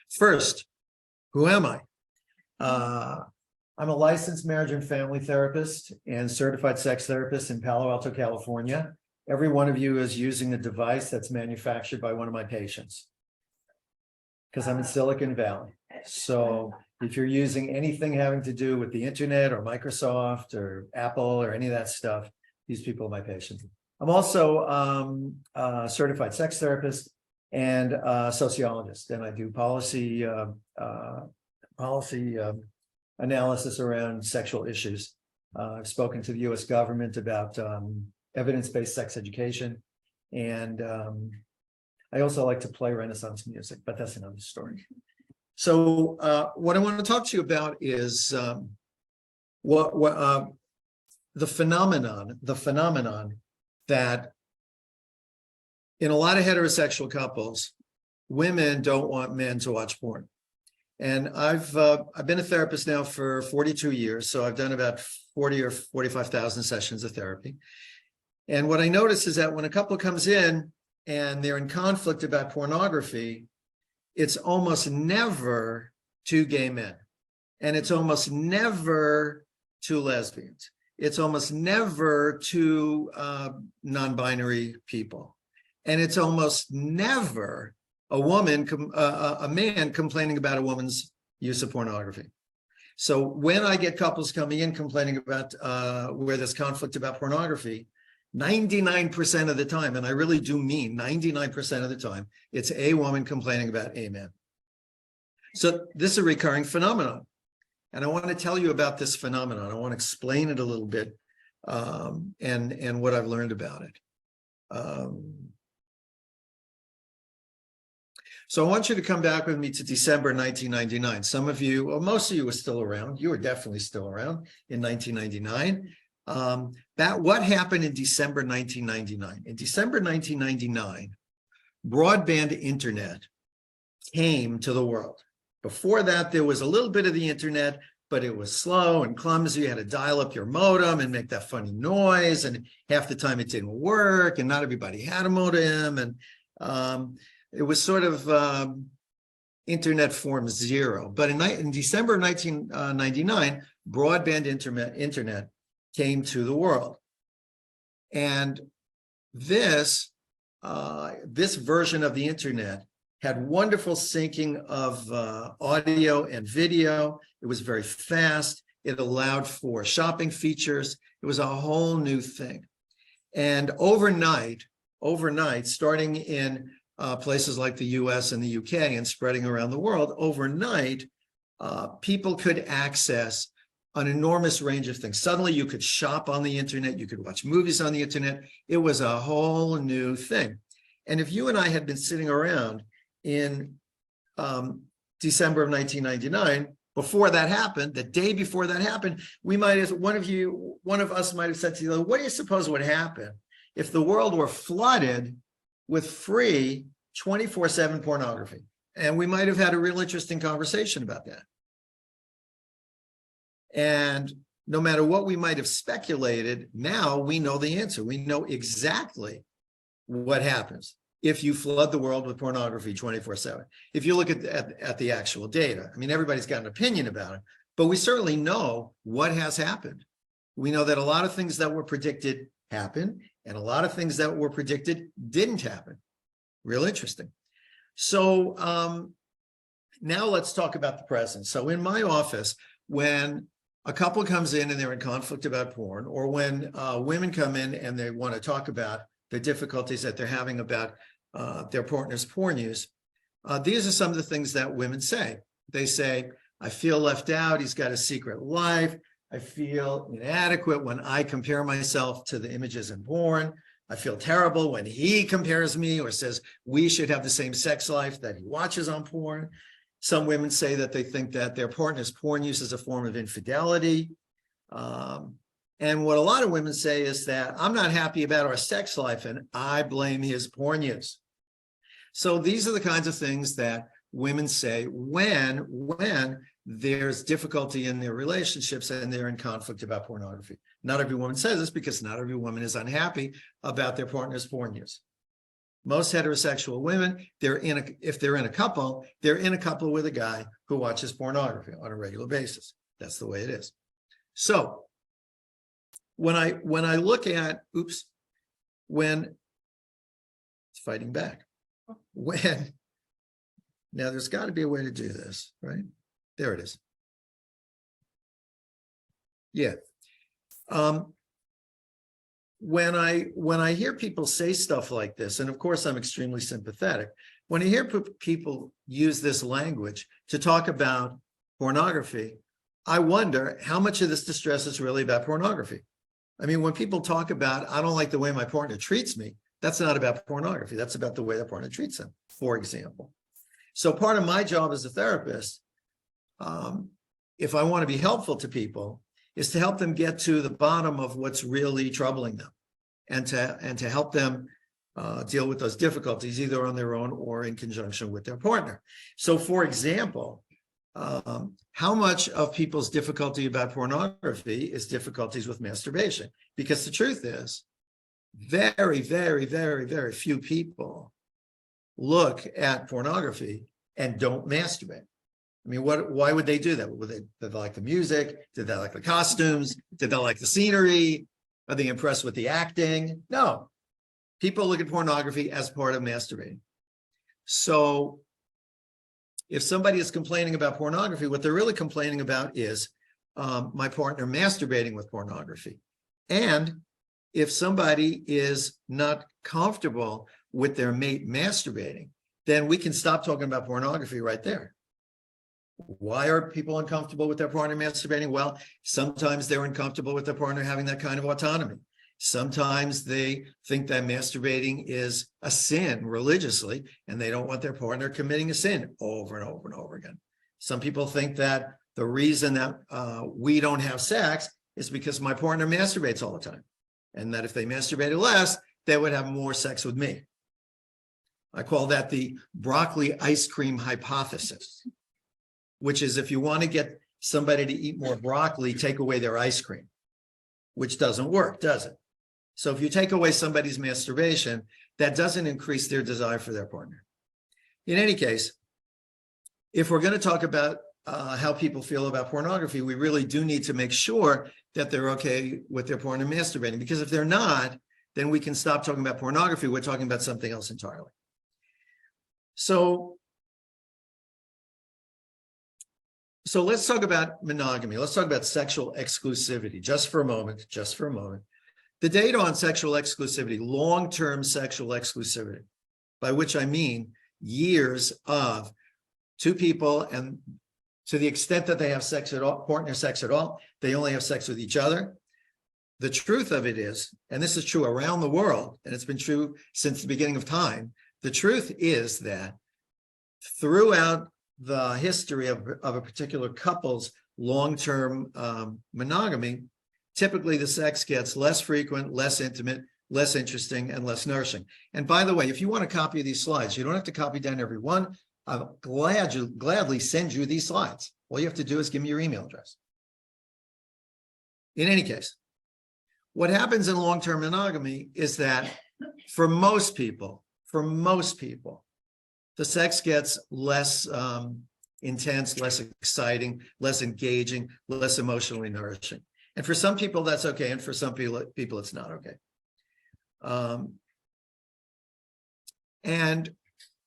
First, who am I? I'm a licensed marriage and family therapist and certified sex therapist in Palo Alto, California. Every one of you is using a device that's manufactured by one of my patients because I'm in Silicon Valley. So if you're using anything having to do with the internet or Microsoft or Apple or any of that stuff, these people are my patients. I'm also a certified sex therapist and a sociologist, and I do policy analysis around sexual issues. I've spoken to the U.S. government about evidence-based sex education, and I also like to play Renaissance music, but that's another story. So what I want to talk to you about is the phenomenon that in a lot of heterosexual couples, women don't want men to watch porn. And I've been a therapist now for 42 years, so I've done about 40 or 45,000 sessions of therapy. And what I notice is that when a couple comes in and they're in conflict about pornography, it's almost never two gay men, and it's almost never two lesbians. It's almost never two non-binary people, and it's almost never a man complaining about a woman's use of pornography. So when I get couples coming in complaining about where there's conflict about pornography, 99% of the time, and I really do mean 99% of the time, it's a woman complaining about a man. So this is a recurring phenomenon. And I want to tell you about this phenomenon. I want to explain it a little bit and what I've learned about it. So I want you to come back with me to December 1999. Some of you, well, most of you were still around. You were definitely still around in 1999. What happened in December 1999? In December 1999, broadband internet came to the world. Before that, there was a little bit of the internet, but it was slow and clumsy. You had to dial up your modem and make that funny noise, and half the time it didn't work, and not everybody had a modem, and it was sort of internet form zero. But in December 1999, broadband internet came to the world. And this version of the internet had wonderful syncing of audio and video. It was very fast. It allowed for shopping features. It was a whole new thing. And overnight, starting in places like the US and the UK and spreading around the world, overnight, people could access an enormous range of things. Suddenly you could shop on the internet, you could watch movies on the internet. It was a whole new thing. And if you and I had been sitting around in December of 1999, before that happened, the day before that happened, we might have, one of us might have said to you, what do you suppose would happen if the world were flooded with free 24/7 pornography? And we might have had a real interesting conversation about that. And no matter what we might have speculated, now we know the answer. We know exactly what happens if you flood the world with pornography 24/7. If you look at the actual data, I mean, everybody's got an opinion about it, but we certainly know what has happened. We know that a lot of things that were predicted happened, and a lot of things that were predicted didn't happen. Real interesting. So now let's talk about the present. So in my office, when a couple comes in and they're in conflict about porn, or when women come in and they want to talk about the difficulties that they're having about their partner's porn use, these are some of the things that women say. They say, I feel left out, he's got a secret life, I feel inadequate when I compare myself to the images in porn, I feel terrible when he compares me or says we should have the same sex life that he watches on porn. Some women say that they think that their partner's porn use is a form of infidelity. And what a lot of women say is that I'm not happy about our sex life and I blame his porn use. So these are the kinds of things that women say when there's difficulty in their relationships and they're in conflict about pornography. Not every woman says this because not every woman is unhappy about their partner's porn use. Most heterosexual women, if they're in a couple, they're in a couple with a guy who watches pornography on a regular basis. That's the way it is. So when I look at, when it's fighting back, now there's got to be a way to do this, right? There it is. Yeah. When I hear people say stuff like this, and of course I'm extremely sympathetic, when I hear people use this language to talk about pornography, I wonder how much of this distress is really about pornography. I mean, when people talk about, I don't like the way my partner treats me, that's not about pornography. That's about the way the partner treats them, for example. So part of my job as a therapist, if I want to be helpful to people, is to help them get to the bottom of what's really troubling them, and to help them deal with those difficulties either on their own or in conjunction with their partner. So, for example, how much of people's difficulty about pornography is difficulties with masturbation? Because the truth is, very, very, very, very few people look at pornography and don't masturbate. I mean, why would they do that? Did they like the music? Did they like the costumes? Did they like the scenery? Are they impressed with the acting? No. People look at pornography as part of masturbating. So if somebody is complaining about pornography, what they're really complaining about is my partner masturbating with pornography. And if somebody is not comfortable with their mate masturbating, then we can stop talking about pornography right there. Why are people uncomfortable with their partner masturbating? Well, sometimes they're uncomfortable with their partner having that kind of autonomy. Sometimes they think that masturbating is a sin religiously, and they don't want their partner committing a sin over and over and over again. Some people think that the reason that we don't have sex is because my partner masturbates all the time, and that if they masturbated less, they would have more sex with me. I call that the broccoli ice cream hypothesis, which is if you want to get somebody to eat more broccoli, take away their ice cream, which doesn't work, does it? So if you take away somebody's masturbation, that doesn't increase their desire for their partner. In any case, if we're going to talk about how people feel about pornography, we really do need to make sure that they're okay with their partner masturbating, because if they're not, then we can stop talking about pornography. We're talking about something else entirely. So let's talk about monogamy. Let's talk about sexual exclusivity just for a moment, The data on sexual exclusivity, long-term sexual exclusivity, by which I mean years of two people, and to the extent that they have sex at all, partner sex at all, they only have sex with each other. The truth of it is, and this is true around the world, and it's been true since the beginning of time, the truth is that throughout the history of a particular couple's long-term monogamy, typically the sex gets less frequent, less intimate, less interesting, and less nourishing. And by the way, if you want a copy of these slides, you don't have to copy down every one. I'll gladly send you these slides. All you have to do is give me your email address. In any case, what happens in long-term monogamy is that for most people, the sex gets less intense, less exciting, less engaging, less emotionally nourishing. And for some people, that's okay. And for some people it's not okay. And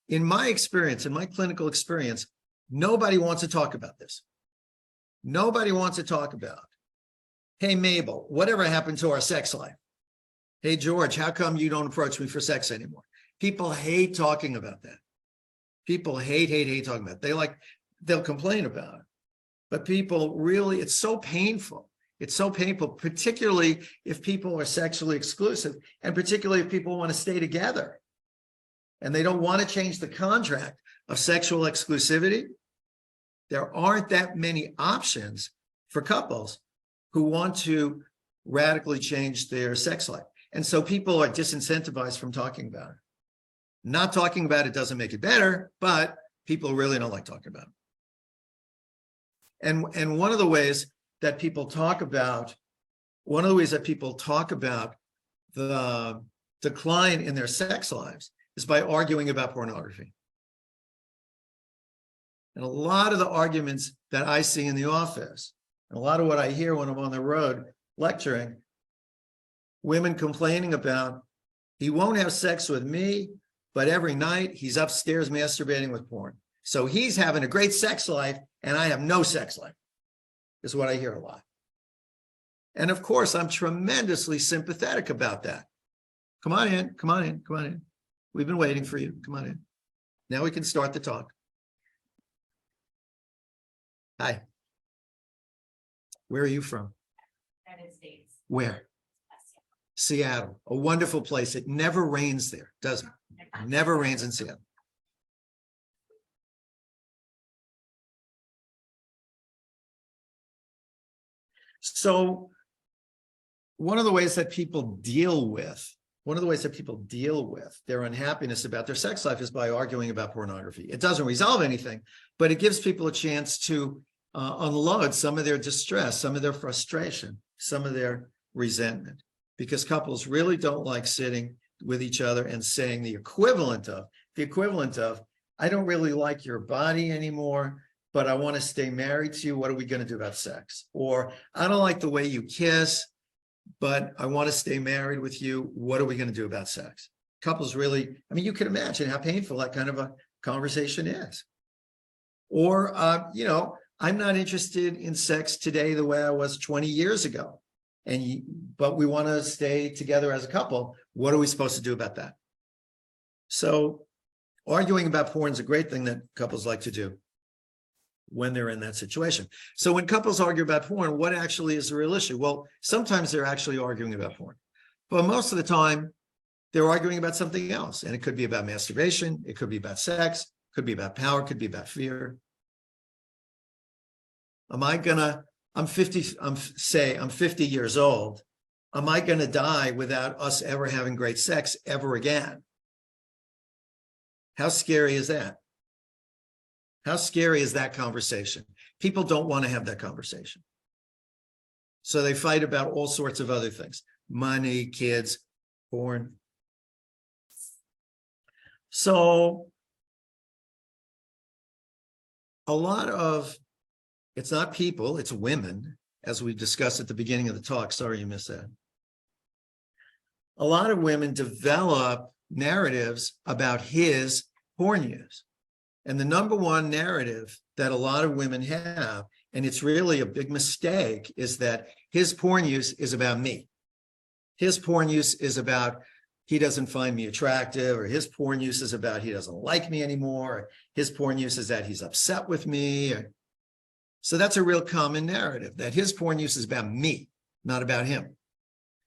in my experience, in my clinical experience, nobody wants to talk about this. Nobody wants to talk about, hey, Mabel, whatever happened to our sex life? Hey, George, how come you don't approach me for sex anymore? People hate talking about that. People hate talking about it. They'll complain about it. But people really, it's so painful. It's so painful, particularly if people are sexually exclusive, and particularly if people want to stay together and they don't want to change the contract of sexual exclusivity. There aren't that many options for couples who want to radically change their sex life. And so people are disincentivized from talking about it. Not talking about it doesn't make it better, but people really don't like talking about it. And one of the ways that people talk about, the decline in their sex lives is by arguing about pornography. And a lot of the arguments that I see in the office, and a lot of what I hear when I'm on the road lecturing, women complaining about, he won't have sex with me, but every night he's upstairs masturbating with porn. So he's having a great sex life and I have no sex life, is what I hear a lot. And of course, I'm tremendously sympathetic about that. Come on in, come on in, come on in. We've been waiting for you. Come on in. Now we can start the talk. Hi. Where are you from? United States. Where? Seattle. A wonderful place. It never rains there, does it? It never rains in Seattle. So one of the ways that people deal with their unhappiness about their sex life is by arguing about pornography. It doesn't resolve anything, but it gives people a chance to unload some of their distress, some of their frustration, some of their resentment, because couples really don't like sitting with each other and saying the equivalent of, I don't really like your body anymore, but I want to stay married to you. What are we going to do about sex? Or I don't like the way you kiss, but I want to stay married with you. What are we going to do about sex? Couples really, I mean, you can imagine how painful that kind of a conversation is. Or, I'm not interested in sex today the way I was 20 years ago. But we want to stay together as a couple. What are we supposed to do about that? So arguing about porn is a great thing that couples like to do when they're in that situation. So when couples argue about porn, what actually is the real issue? Well, sometimes they're actually arguing about porn, but most of the time they're arguing about something else. And it could be about masturbation. It could be about sex, it could be about power, it could be about fear. I'm 50 years old. Am I going to die without us ever having great sex ever again? How scary is that? How scary is that conversation? People don't want to have that conversation. So they fight about all sorts of other things: money, kids, porn. So a lot of, it's not people, it's women, as we discussed at the beginning of the talk. Sorry you missed that. A lot of women develop narratives about his porn use. And the number one narrative that a lot of women have, and it's really a big mistake, is that his porn use is about me. His porn use is about he doesn't find me attractive, or his porn use is about he doesn't like me anymore, or his porn use is that he's upset with me. So that's a real common narrative, that his porn use is about me, not about him.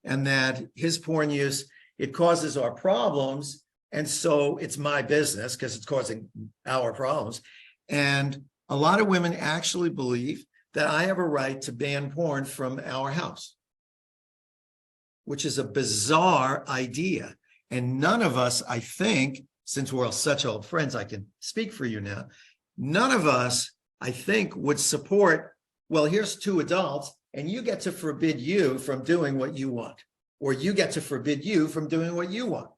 And that his porn use, it causes our problems. And so it's my business because it's causing our problems. And a lot of women actually believe that I have a right to ban porn from our house, which is a bizarre idea. And none of us, I think, since we're all such old friends, I can speak for you now, none of us, I think, would support, well, here's two adults and you get to forbid you from doing what you want, or you get to forbid you from doing what you want.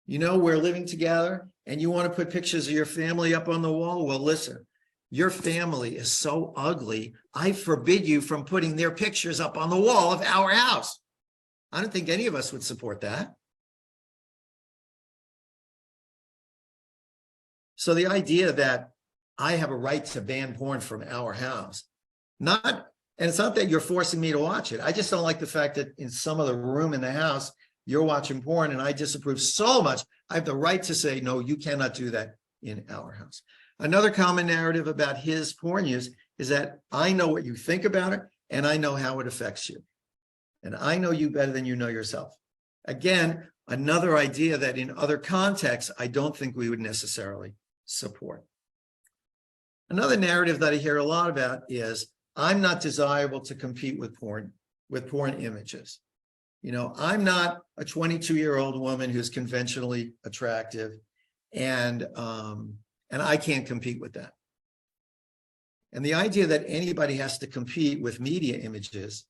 We're living together and you want to put pictures of your family up on the wall. Well, listen, your family is so ugly. I forbid you from putting their pictures up on the wall of our house. I don't think any of us would support that. So the idea that I have a right to ban porn from our house, and it's not that you're forcing me to watch it. I just don't like the fact that in some other room in the house, you're watching porn and I disapprove so much. I have the right to say, no, you cannot do that in our house. Another common narrative about his porn use is that I know what you think about it and I know how it affects you. And I know you better than you know yourself. Again, another idea that in other contexts, I don't think we would necessarily support. Another narrative that I hear a lot about is I'm not desirable to compete with porn images. I'm not a 22-year-old woman who's conventionally attractive, and I can't compete with that. And the idea that anybody has to compete with media images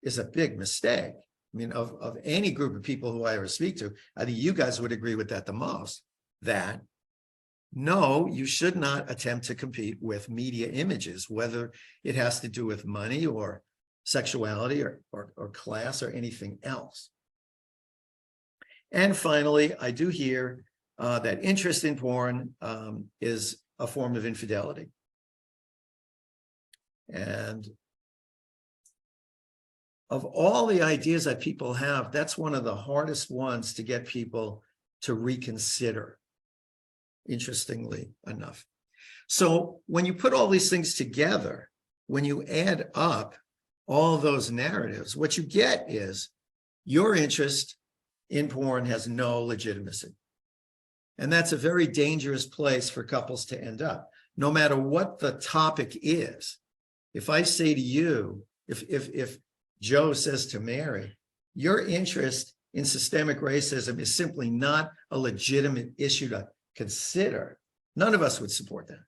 is a big mistake. I mean, of any group of people who I ever speak to, I think you guys would agree with that the most, that no, you should not attempt to compete with media images, whether it has to do with money or sexuality or class or anything else. And finally, I do hear that interest in porn is a form of infidelity. And of all the ideas that people have, that's one of the hardest ones to get people to reconsider, interestingly enough. So when you put all these things together, when you add up all those narratives, what you get is your interest in porn has no legitimacy. And that's a very dangerous place for couples to end up, no matter what the topic is. If I say to you, if Joe says to Mary, your interest in systemic racism is simply not a legitimate issue to consider, none of us would support that.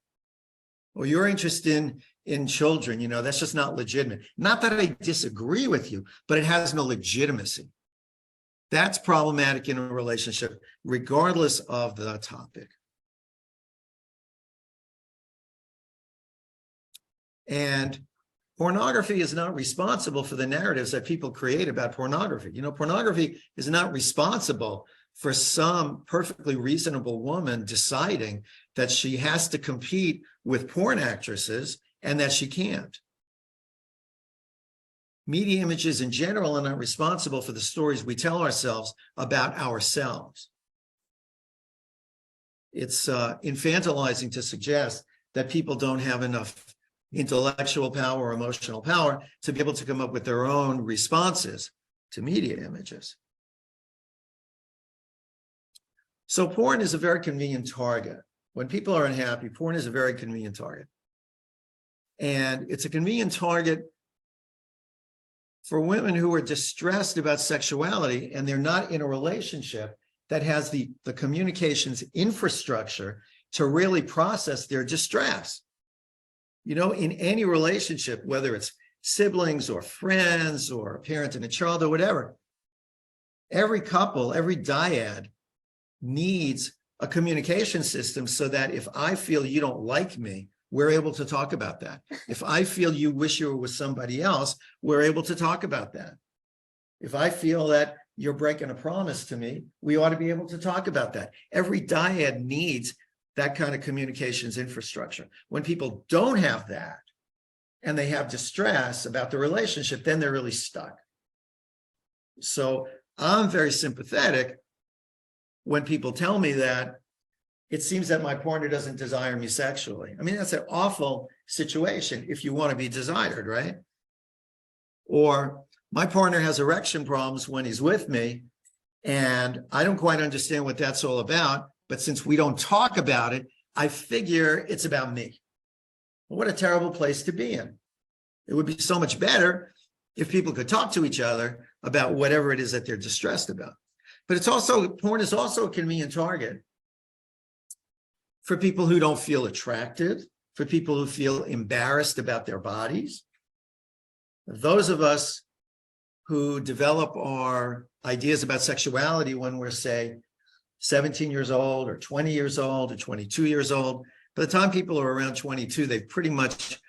Or your interest in children, you know, that's just not legitimate. Not that I disagree with you, but it has no legitimacy. That's problematic in a relationship, regardless of the topic. And pornography is not responsible for the narratives that people create about pornography. You know, pornography is not responsible for some perfectly reasonable woman deciding that she has to compete with porn actresses and that she can't. Media images in general are not responsible for the stories we tell ourselves about ourselves. It's infantilizing to suggest that people don't have enough intellectual power or emotional power to be able to come up with their own responses to media images. So porn is a very convenient target. When people are unhappy, porn is a very convenient target. And it's a convenient target for women who are distressed about sexuality and they're not in a relationship that has the communications infrastructure to really process their distress. You know, in any relationship, whether it's siblings or friends or a parent and a child or whatever, every couple, every dyad needs a communication system so that if I feel you don't like me, we're able to talk about that. If I feel you wish you were with somebody else, we're able to talk about that. If I feel that you're breaking a promise to me, we ought to be able to talk about that. Every dyad needs that kind of communications infrastructure. When people don't have that and they have distress about the relationship, then they're really stuck. So I'm very sympathetic when people tell me that it seems that my partner doesn't desire me sexually. I mean, that's an awful situation if you want to be desired, right? Or my partner has erection problems when he's with me, and I don't quite understand what that's all about, but since we don't talk about it, I figure it's about me. What a terrible place to be in. It would be so much better if people could talk to each other about whatever it is that they're distressed about. But it's also, porn is also a convenient target for people who don't feel attracted, for people who feel embarrassed about their bodies. Those of us who develop our ideas about sexuality when we're, say, 17 years old or 20 years old or 22 years old, by the time people are around 22, they've pretty much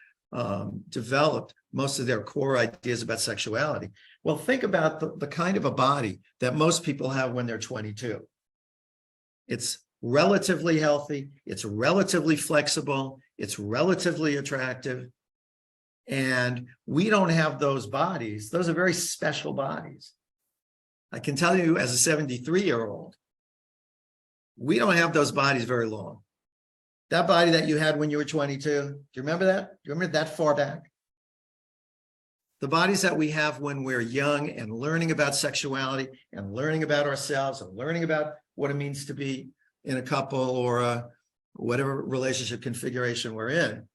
developed most of their core ideas about sexuality. Well, think about the kind of a body that most people have when they're 22. It's relatively healthy, it's relatively flexible, it's relatively attractive, and we don't have those bodies. Those are very special bodies. I can tell you as a 73-year-old, we don't have those bodies very long. That body that you had when you were 22, do you remember that? Do you remember that far back? The bodies that we have when we're young and learning about sexuality and learning about ourselves and learning about what it means to be in a couple or whatever relationship configuration we're in,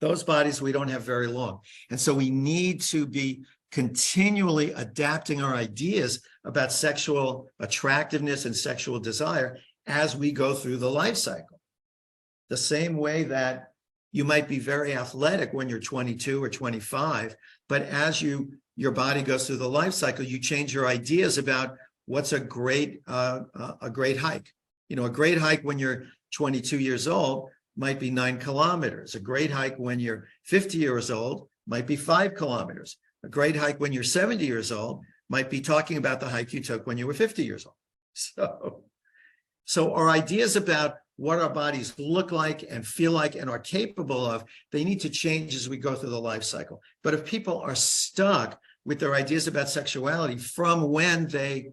those bodies we don't have very long. And so we need to be continually adapting our ideas about sexual attractiveness and sexual desire as we go through the life cycle. The same way that you might be very athletic when you're 22 or 25, but as you your body goes through the life cycle, you change your ideas about what's a great hike. You know, a great hike when you're 22 years old might be 9 kilometers. A great hike when you're 50 years old might be 5 kilometers. A great hike when you're 70 years old might be talking about the hike you took when you were 50 years old. So our ideas about what our bodies look like and feel like and are capable of, they need to change as we go through the life cycle. But if people are stuck with their ideas about sexuality from when they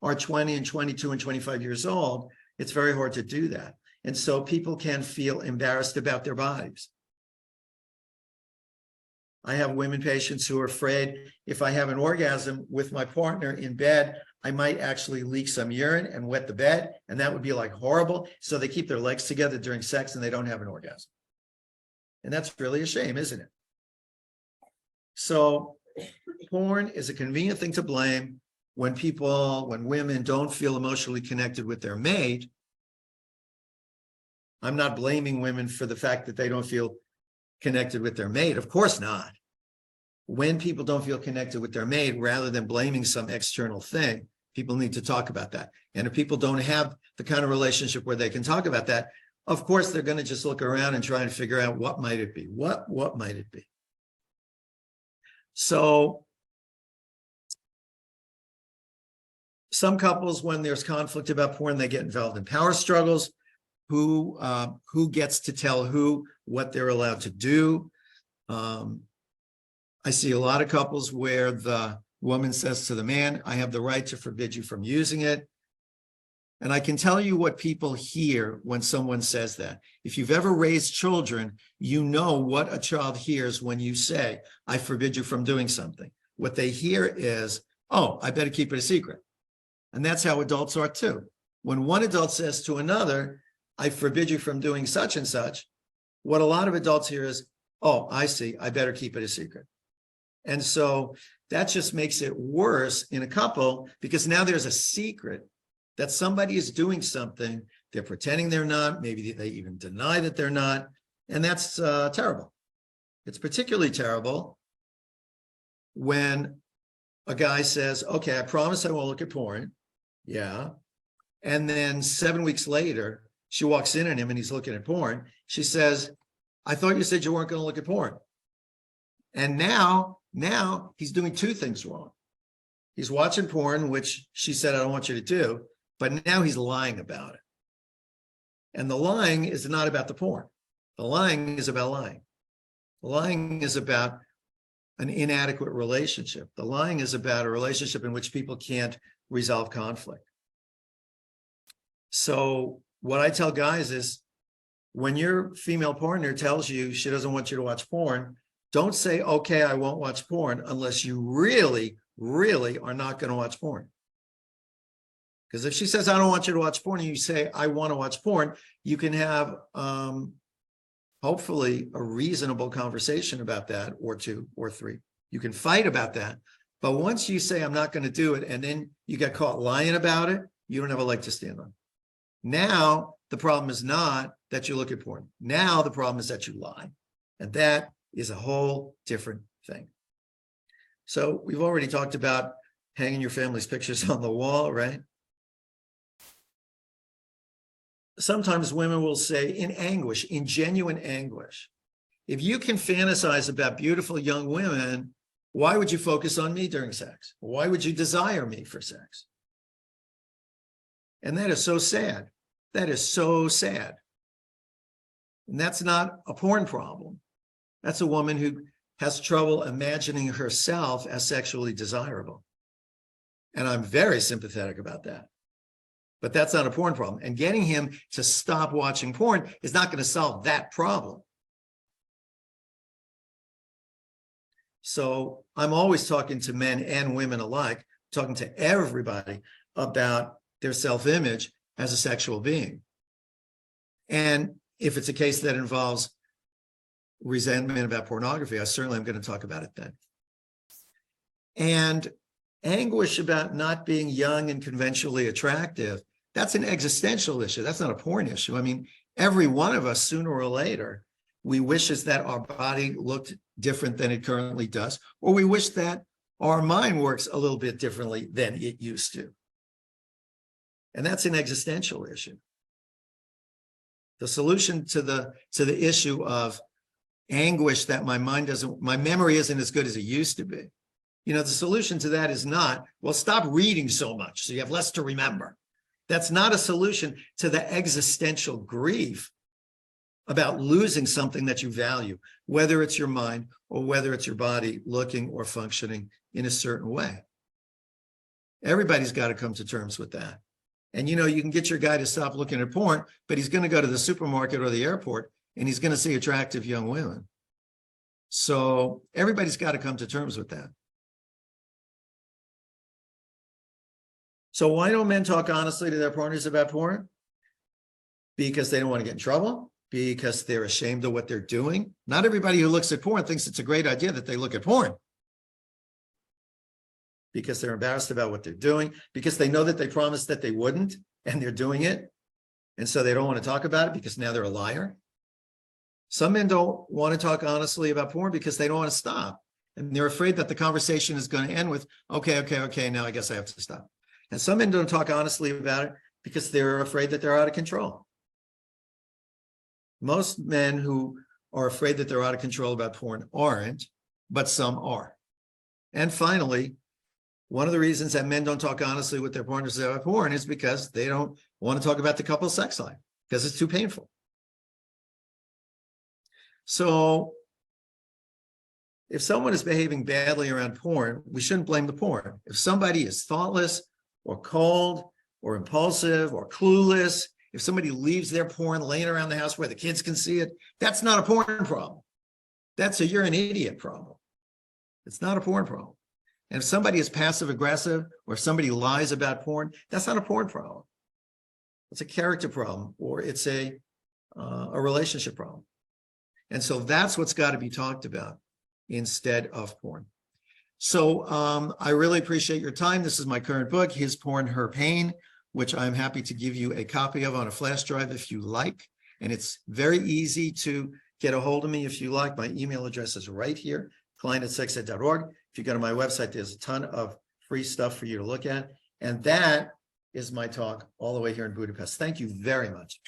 are 20 and 22 and 25 years old, it's very hard to do that. And so people can feel embarrassed about their bodies. I have women patients who are afraid if I have an orgasm with my partner in bed, I might actually leak some urine and wet the bed, and that would be like horrible. So they keep their legs together during sex and they don't have an orgasm. And that's really a shame, isn't it? So porn is a convenient thing to blame when women don't feel emotionally connected with their mate. I'm not blaming women for the fact that they don't feel connected with their mate. Of course not. When people don't feel connected with their mate, rather than blaming some external thing, people need to talk about that. And if people don't have the kind of relationship where they can talk about that, of course, they're going to just look around and try and figure out what might it be? What might it be? So some couples, when there's conflict about porn, they get involved in power struggles. Who gets to tell who what they're allowed to do? I see a lot of couples where the woman says to the man, I have the right to forbid you from using it. And I can tell you what people hear when someone says that. If you've ever raised children, you know what a child hears when you say, I forbid you from doing something. What they hear is, oh, I better keep it a secret. And that's how adults are too. When one adult says to another, I forbid you from doing such and such, what a lot of adults hear is, oh, I see, I better keep it a secret. And so that just makes it worse in a couple because now there's a secret that somebody is doing something. They're pretending they're not. Maybe they even deny that they're not. And that's terrible. It's particularly terrible when a guy says, okay, I promise I won't look at porn. Yeah. And then 7 weeks later, she walks in on him and he's looking at porn. She says, I thought you said you weren't going to look at porn. And now he's doing two things wrong. He's watching porn, which she said, I don't want you to do, but now he's lying about it. And the lying is not about the porn. The lying is about lying. The lying is about an inadequate relationship. The lying is about a relationship in which people can't resolve conflict. So what I tell guys is when your female partner tells you she doesn't want you to watch porn, don't say, okay, I won't watch porn unless you really, really are not going to watch porn. Because if she says, I don't want you to watch porn, and you say, I want to watch porn, you can have hopefully a reasonable conversation about that, or two or three. You can fight about that. But once you say, I'm not going to do it, and then you get caught lying about it, you don't have a leg to stand on. Now, the problem is not that you look at porn. Now, the problem is that you lie. And that is a whole different thing. So we've already talked about hanging your family's pictures on the wall, right? Sometimes women will say in anguish, in genuine anguish, if you can fantasize about beautiful young women, why would you focus on me during sex? Why would you desire me for sex? And that is so sad. That is so sad. And that's not a porn problem. That's a woman who has trouble imagining herself as sexually desirable. And I'm very sympathetic about that. But that's not a porn problem. And getting him to stop watching porn is not going to solve that problem. So I'm always talking to men and women alike, talking to everybody about their self-image as a sexual being. And if it's a case that involves resentment about pornography, I certainly am going to talk about it then. And anguish about not being young and conventionally attractive, that's an existential issue. That's not a porn issue. I mean, every one of us, sooner or later, we wish that our body looked different than it currently does, or we wish that our mind works a little bit differently than it used to. And that's an existential issue. The solution to the issue of anguish that my memory isn't as good as it used to be. You know, the solution to that is not, well, stop reading so much so you have less to remember. That's not a solution to the existential grief about losing something that you value, whether it's your mind or whether it's your body looking or functioning in a certain way. Everybody's got to come to terms with that. And, you know, you can get your guy to stop looking at porn, but he's going to go to the supermarket or the airport and he's going to see attractive young women. So everybody's got to come to terms with that. So why don't men talk honestly to their partners about porn? Because they don't want to get in trouble, because they're ashamed of what they're doing. Not everybody who looks at porn thinks it's a great idea that they look at porn. Because they're embarrassed about what they're doing, because they know that they promised that they wouldn't, and they're doing it. And so they don't want to talk about it because now they're a liar. Some men don't want to talk honestly about porn because they don't want to stop. And they're afraid that the conversation is going to end with, okay, now I guess I have to stop. And some men don't talk honestly about it because they're afraid that they're out of control. Most men who are afraid that they're out of control about porn aren't, but some are. And finally, one of the reasons that men don't talk honestly with their partners about porn is because they don't want to talk about the couple's sex life because it's too painful. So if someone is behaving badly around porn, we shouldn't blame the porn. If somebody is thoughtless or cold or impulsive or clueless, if somebody leaves their porn laying around the house where the kids can see it, that's not a porn problem. That's a you're an idiot problem. It's not a porn problem. And if somebody is passive aggressive or if somebody lies about porn, that's not a porn problem. It's a character problem or it's a relationship problem. And so that's what's got to be talked about instead of porn. So I really appreciate your time. This is my current book, His Porn, Her Pain, which I'm happy to give you a copy of on a flash drive if you like. And it's very easy to get a hold of me if you like. My email address is right here, klein@sexed.org. If you go to my website, there's a ton of free stuff for you to look at. And that is my talk all the way here in Budapest. Thank you very much.